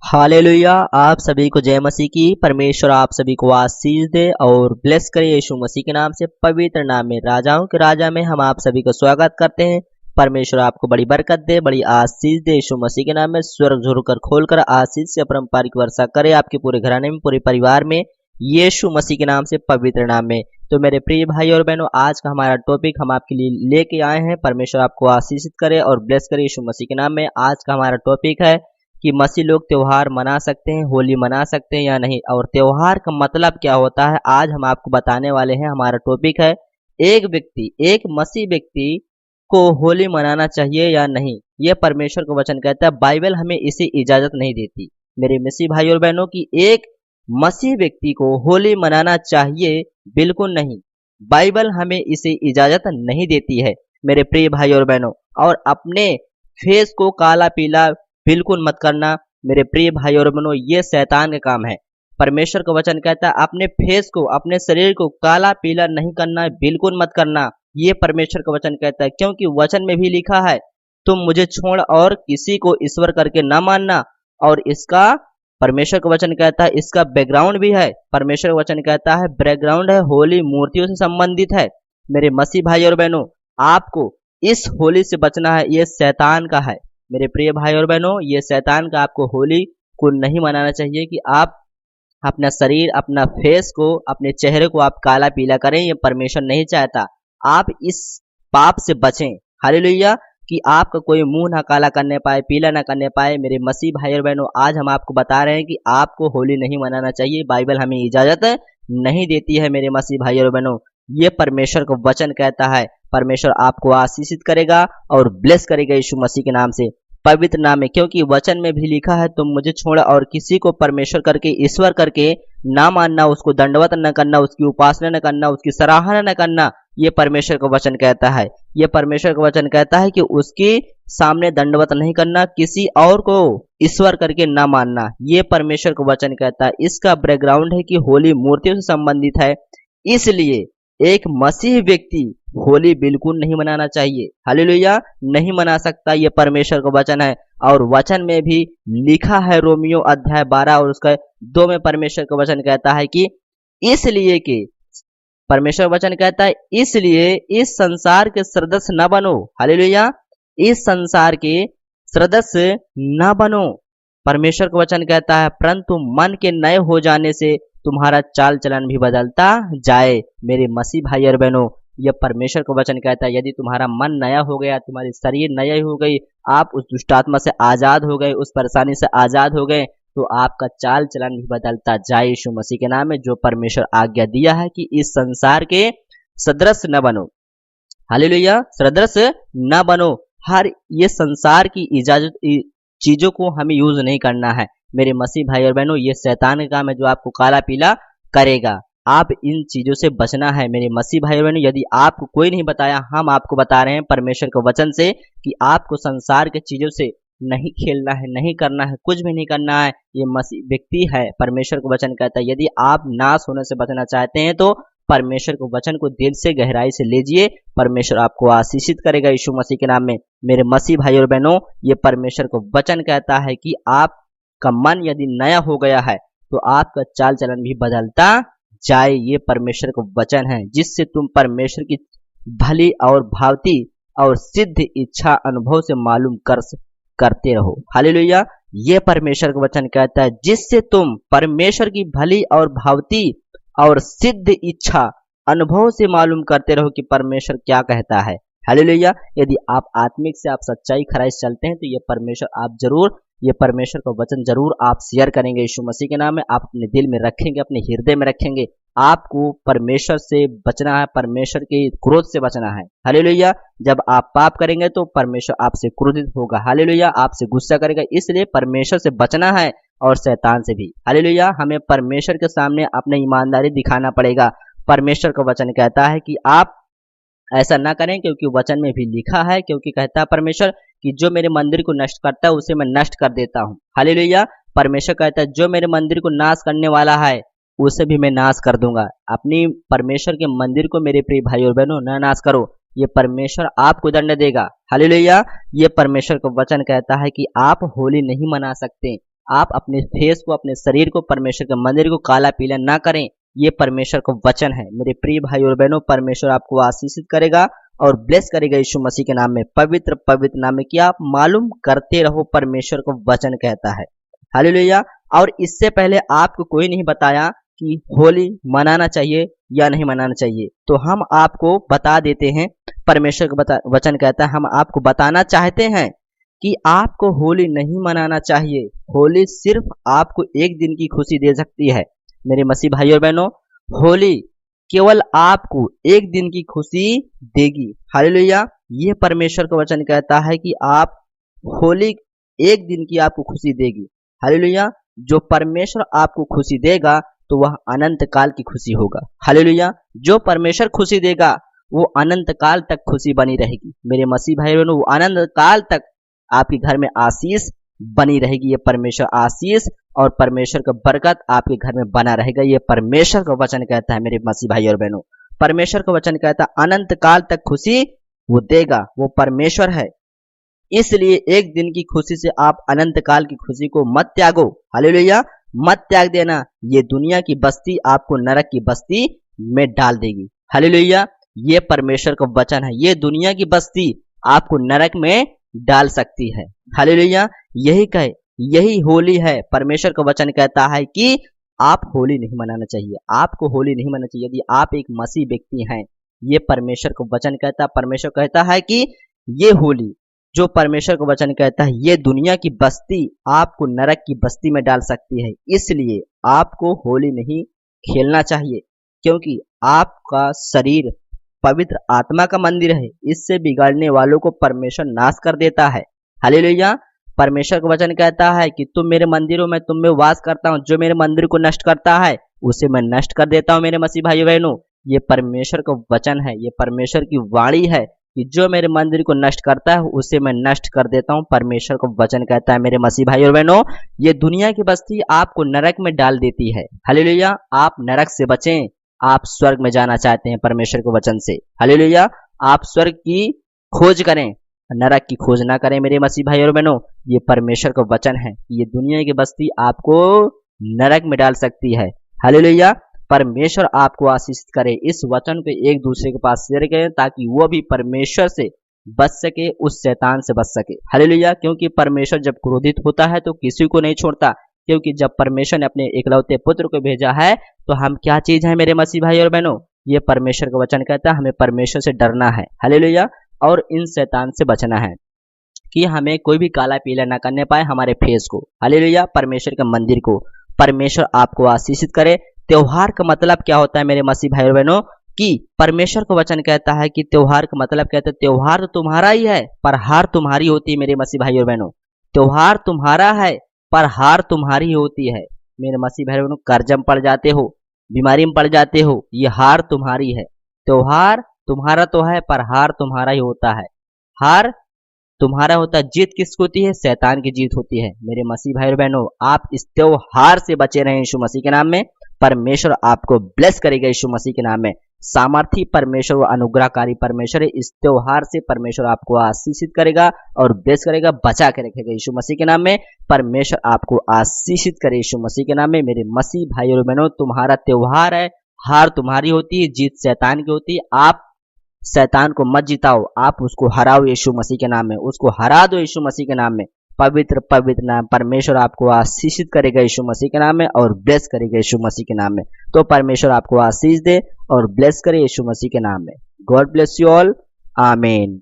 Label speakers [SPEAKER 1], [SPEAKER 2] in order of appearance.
[SPEAKER 1] Hallelujah. आप सभी को जय मसीह की। परमेश्वर आप सभी को आशीष दे और ब्लेस करे यीशु मसीह के नाम से, पवित्र नाम में, राजाओं के राजा में हम आप सभी को स्वागत करते हैं। परमेश्वर आपको बड़ी बरकत दे, बड़ी आशीष दे यीशु मसीह के नाम में। स्वर्ग झुर कर खोल कर आशीष से अपरंपारिक वर्षा करे आपके पूरे घराने में, पूरे परिवार में, यीशु मसीह के नाम से, पवित्र नाम में। तो मेरे प्रिय भाई और बहनों, आज का हमारा टॉपिक हम आपके लिए लेके आए हैं। परमेश्वर आपको आशीषित करे और ब्लेस करे यीशु मसीह के नाम में। आज का हमारा टॉपिक है कि मसीह लोग त्योहार मना सकते हैं, होली मना सकते हैं या नहीं, और त्योहार का मतलब क्या होता है, आज हम आपको बताने वाले हैं। हमारा टॉपिक है एक मसीह व्यक्ति को होली मनाना चाहिए या नहीं। यह परमेश्वर का वचन कहता है। बाइबल हमें इसे इजाजत नहीं देती। मेरे मसीह भाई और बहनों, की एक मसीह व्यक्ति को होली मनाना चाहिए, बिल्कुल नहीं। बाइबल हमें इसे इजाजत नहीं देती है मेरे प्रिय भाई और बहनों। और अपने फेस को काला पीला बिल्कुल मत करना मेरे प्रिय भाई और बहनों, ये शैतान का काम है। परमेश्वर का वचन कहता है अपने फेस को, अपने शरीर को काला पीला नहीं करना, बिल्कुल मत करना। ये परमेश्वर का वचन कहता है, क्योंकि वचन में भी लिखा है, तुम मुझे छोड़ और किसी को ईश्वर करके ना मानना। और इसका परमेश्वर का वचन कहता है, इसका बैकग्राउंड भी है। परमेश्वर का वचन कहता है बैकग्राउंड है, होली मूर्तियों से संबंधित है। मेरे मसीह भाई और बहनों, आपको इस होली से बचना है, ये शैतान का है। मेरे प्रिय भाई और बहनों, ये शैतान का आपको होली को नहीं मनाना चाहिए कि आप अपना शरीर, अपना फेस को, अपने चेहरे को आप काला पीला करें। ये परमेश्वर नहीं चाहता। आप इस पाप से बचें। हालेलुया। कि आपका कोई मुंह ना काला करने पाए, पीला ना करने पाए। मेरे मसीह भाई और बहनों, आज हम आपको बता रहे हैं कि आपको होली नहीं मनाना चाहिए। बाइबल हमें इजाजत नहीं देती है मेरे मसीह भाई और बहनों। ये परमेश्वर का वचन कहता है। परमेश्वर आपको आशीषित करेगा और ब्लेस करेगा यीशु मसीह के नाम से, पवित्र नाम में। क्योंकि वचन में भी लिखा है, तुम मुझे छोड़ और किसी को परमेश्वर करके, ईश्वर करके ना मानना, उसको दंडवत न करना, उसकी उपासना न करना, उसकी सराहना न करना। ये परमेश्वर का वचन कहता है। ये परमेश्वर का वचन कहता है कि उसके सामने दंडवत नहीं करना, किसी और को ईश्वर करके ना मानना। ये परमेश्वर का वचन कहता है। इसका बैकग्राउंड है कि होली मूर्तियों से संबंधित है, इसलिए एक मसीह व्यक्ति होली बिल्कुल नहीं मनाना चाहिए। हालेलुया। नहीं मना सकता, ये परमेश्वर का वचन है। और वचन में भी लिखा है, रोमियो अध्याय 12 और उसका 2 में परमेश्वर का वचन कहता है कि इसलिए कि परमेश्वर वचन कहता है, इसलिए इस संसार के सदस्य न बनो। हालेलुया। इस संसार के सदस्य न बनो, परमेश्वर का वचन कहता है, परंतु मन के नए हो जाने से तुम्हारा चाल चलन भी बदलता जाए। मेरे मसीह भाई और बहनों, यह परमेश्वर का वचन कहता है, यदि तुम्हारा मन नया हो गया, तुम्हारी शरीर नया हो गई, आप उस दुष्टात्मा से आजाद हो गए, उस परेशानी से आजाद हो गए, तो आपका चाल चलन भी बदलता जाए यीशु मसीह के नाम में। जो परमेश्वर आज्ञा दिया है कि इस संसार के सदृश न बनो। हालेलुया। सदृश न बनो। हर ये संसार की इजाजत चीजों को हमें यूज नहीं करना है मेरे मसीह भाई और बहनों। ये शैतान का काम है जो आपको काला पीला करेगा। आप इन चीजों से बचना है मेरे मसीह भाई और बहनों। यदि आपको कोई नहीं बताया, हम आपको बता रहे हैं परमेश्वर के वचन से कि आपको संसार के चीजों से नहीं खेलना है, नहीं करना है, कुछ भी नहीं करना है। ये मसीह व्यक्ति है। परमेश्वर का वचन कहता है, यदि आप नाश होने से बचना चाहते हैं तो परमेश्वर के वचन को दिल से, गहराई से लीजिए। परमेश्वर आपको आशीषित करेगा यीशु मसीह के नाम में। मेरे मसीह भाई और बहनों, ये परमेश्वर को वचन कहता है कि आपका मन यदि नया हो गया है तो आपका चाल चलन भी बदलता जाए। ये परमेश्वर का वचन है, जिससे तुम परमेश्वर की भली और भावती और सिद्ध इच्छा अनुभव से मालूम करते रहो। हालेलुया। ये परमेश्वर का वचन कहता है, जिससे तुम परमेश्वर की भली और भावती और सिद्ध इच्छा अनुभव से मालूम करते रहो कि परमेश्वर क्या कहता है। हालेलुया। यदि आप आत्मिक से, आप सच्चाई खराई से चलते हैं तो ये परमेश्वर आप जरूर, ये परमेश्वर का वचन जरूर आप शेयर करेंगे यीशु मसीह के नाम में। आप अपने दिल में रखेंगे, अपने हृदय में रखेंगे। आपको परमेश्वर से बचना है, परमेश्वर के क्रोध से बचना है। हालेलुया। जब आप पाप करेंगे तो परमेश्वर आपसे क्रोधित होगा। हालेलुया। आपसे गुस्सा करेगा, इसलिए परमेश्वर से बचना है और शैतान से भी। हालेलुया। हमें परमेश्वर के सामने अपनी ईमानदारी दिखाना पड़ेगा। परमेश्वर का वचन कहता है कि आप ऐसा ना करें, क्योंकि वचन में भी लिखा है, क्योंकि कहता है परमेश्वर कि जो मेरे मंदिर को नष्ट करता है उसे मैं नष्ट कर देता हूँ। हालेलुया। परमेश्वर कहता है, जो मेरे मंदिर को नाश करने वाला है उसे भी मैं नाश कर दूंगा। अपनी परमेश्वर के मंदिर को मेरे प्रिय भाई और बहनों न नाश करो, ये परमेश्वर आपको दंड देगा। हालेलुया। ये परमेश्वर का वचन कहता है कि आप होली नहीं मना सकते। आप अपने फेस को, अपने शरीर को, परमेश्वर के मंदिर को काला पीला ना करें। ये परमेश्वर का वचन है। मेरे प्रिय भाई और बहनों, परमेश्वर आपको आशीषित करेगा और ब्लेस करेगा यीशु मसीह के नाम में। पवित्र पवित्र नाम में क्या आप मालूम करते रहो, परमेश्वर का वचन कहता है। हालेलुया। और इससे पहले आपको कोई नहीं बताया कि होली मनाना चाहिए या नहीं मनाना चाहिए, तो हम आपको बता देते हैं। परमेश्वर का वचन कहता है, हम आपको बताना चाहते हैं कि आपको होली नहीं मनाना चाहिए। होली सिर्फ आपको एक दिन की खुशी दे सकती है। मेरे मसीह भाई और बहनों, होली केवल आपको एक दिन की खुशी देगी। हालेलुया। ये परमेश्वर का वचन कहता है कि आप होली एक दिन की आपको खुशी देगी। हालेलुया। जो परमेश्वर आपको खुशी देगा तो वह अनंत काल की खुशी होगा। हालेलुया। जो परमेश्वर खुशी देगा वो अनंत काल तक खुशी बनी रहेगी। मेरे मसीह भाई बहनों, वो अनंत काल तक आपके घर में आशीष बनी रहेगी। ये परमेश्वर आशीष और परमेश्वर का बरकत आपके घर में बना रहेगा। ये परमेश्वर का वचन कहता है। मेरे मसीह भाई और बहनों, परमेश्वर का वचन कहता है अनंत काल तक खुशी वो देगा। वो परमेश्वर है। इसलिए एक दिन की खुशी से आप अनंत काल की खुशी को मत त्यागो। हालेलुया। मत त्याग देना। ये दुनिया की बस्ती आपको नरक की बस्ती में डाल देगी। हालेलुया। ये परमेश्वर का वचन है। ये दुनिया की बस्ती आपको नरक में डाल सकती है। हालेलुया। यही होली है। परमेश्वर का वचन कहता है कि आप होली नहीं मनाना चाहिए। आपको होली नहीं मनाना चाहिए यदि आप एक मसीह व्यक्ति हैं। ये परमेश्वर का वचन कहता है। परमेश्वर कहता है कि ये होली, जो परमेश्वर का वचन कहता है, ये दुनिया की बस्ती आपको नरक की बस्ती में डाल सकती है। इसलिए आपको होली नहीं खेलना चाहिए, क्योंकि आपका शरीर पवित्र आत्मा का मंदिर है। इससे बिगाड़ने वालों को परमेश्वर नाश कर देता है। हालेलुया। परमेश्वर का वचन कहता है कि तुम मेरे मंदिरों में, तुम में वास करता हूँ। जो मेरे मंदिर को नष्ट करता है उसे मैं नष्ट कर देता हूँ। मेरे मसीह भाई बहनों, ये परमेश्वर का वचन है। ये परमेश्वर की वाणी है कि जो मेरे मंदिर को नष्ट करता है उसे मैं नष्ट कर देता हूं। परमेश्वर का वचन कहता है। मेरे मसीह भाई और बहनों, ये दुनिया की बस्ती आपको नरक में डाल देती है। हालेलुया। आप नरक से बचें। आप स्वर्ग में जाना चाहते हैं परमेश्वर के वचन से। हालेलुया। आप स्वर्ग की खोज करें, नरक की खोज ना करें। मेरे मसीह भाई और बहनों, ये परमेश्वर का वचन है। ये दुनिया की बस्ती आपको नरक में डाल सकती है। हालेलुया। परमेश्वर आपको आशीषित करे। इस वचन को एक दूसरे के पास शेयर करें ताकि वो भी परमेश्वर से बच सके, उस शैतान से बच सके। हालेलुया। क्योंकि परमेश्वर जब क्रोधित होता है तो किसी को नहीं छोड़ता। क्योंकि जब परमेश्वर ने अपने इकलौते पुत्र को भेजा है तो हम क्या चीज है मेरे मसीह भाई और बहनों? ये परमेश्वर का वचन कहता है हमें परमेश्वर से डरना है। हालेलुया। और इन शैतान से बचना है कि हमें कोई भी काला पीला ना करने पाए हमारे फेस को। हालेलुया। परमेश्वर के मंदिर को। परमेश्वर आपको आशीषित करे। त्योहार का मतलब क्या होता है मेरे मसीह भाई बहनों? कि परमेश्वर का वचन कहता है कि त्योहार का मतलब कहता है त्योहार तो तुम्हारा ही है पर हार तुम्हारी होती है। मेरे मसीह भाई और बहनों, त्योहार तुम्हारा है पर हार तुम्हारी होती है। मेरे मसीह भाई बहनों, कर्ज में पड़ जाते हो, बीमारी में पड़ जाते हो, ये हार तुम्हारी है। त्योहार तुम्हारा तो है पर हार तुम्हारा ही होता है। हार तुम्हारा होता है। जीत किसकी होती है? शैतान की जीत होती है। मेरे मसीह भाई और बहनों, आप इस त्योहार से बचे रहें यीशु मसीह के नाम में। परमेश्वर आपको ब्लेस करेगा यीशु मसीह के नाम में। सामर्थी परमेश्वर व अनुग्रहकारी परमेश्वर है। इस त्योहार से परमेश्वर आपको आशीषित करेगा और ब्लेस करेगा, बचा के रखेगा यीशु मसीह के नाम में। परमेश्वर आपको आशीषित करे यीशु मसीह के नाम में। मेरे मसीह भाई और बहनों, तुम्हारा त्योहार है। हार तुम्हारी होती है, जीत शैतान की होती है। आप शैतान को मत जिताओ, आप उसको हराओ यीशु मसीह के नाम में। उसको हरा दो यीशु मसीह के नाम में। पवित्र पवित्र नाम परमेश्वर आपको आशीषित करेगा यीशु मसीह के नाम में और ब्लेस करेगा यीशु मसीह के नाम में। तो परमेश्वर आपको आशीष दे और ब्लेस करे यीशु मसीह के नाम में। God bless you all. आमीन।